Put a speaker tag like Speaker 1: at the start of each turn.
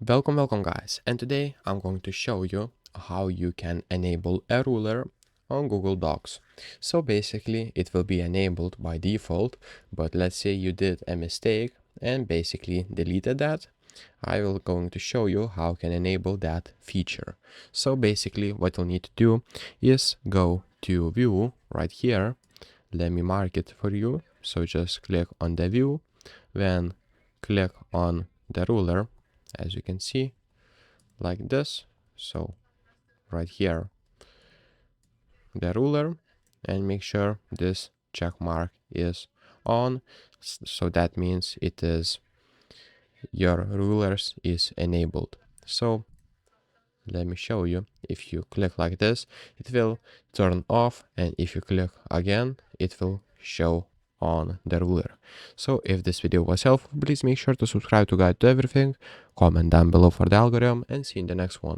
Speaker 1: Welcome guys, and today I'm going to show you how you can enable a ruler on Google Docs. So basically it will be enabled by default, but let's say you did a mistake and basically deleted that. I will going to show you how you can enable that feature. So basically what you'll need to do is go to view right here. Let me mark it for you. So just click on the view, then click on the ruler, as you can see, like this. So right here, the ruler, and make sure this check mark is on. So that means it is your rulers is enabled. So let me show you. If you click like this, it will turn off, and if you click again, it will show on the ruler. So if this video was helpful, please make sure to subscribe to Guide to Everything, comment down below for the algorithm, and see you in the next one.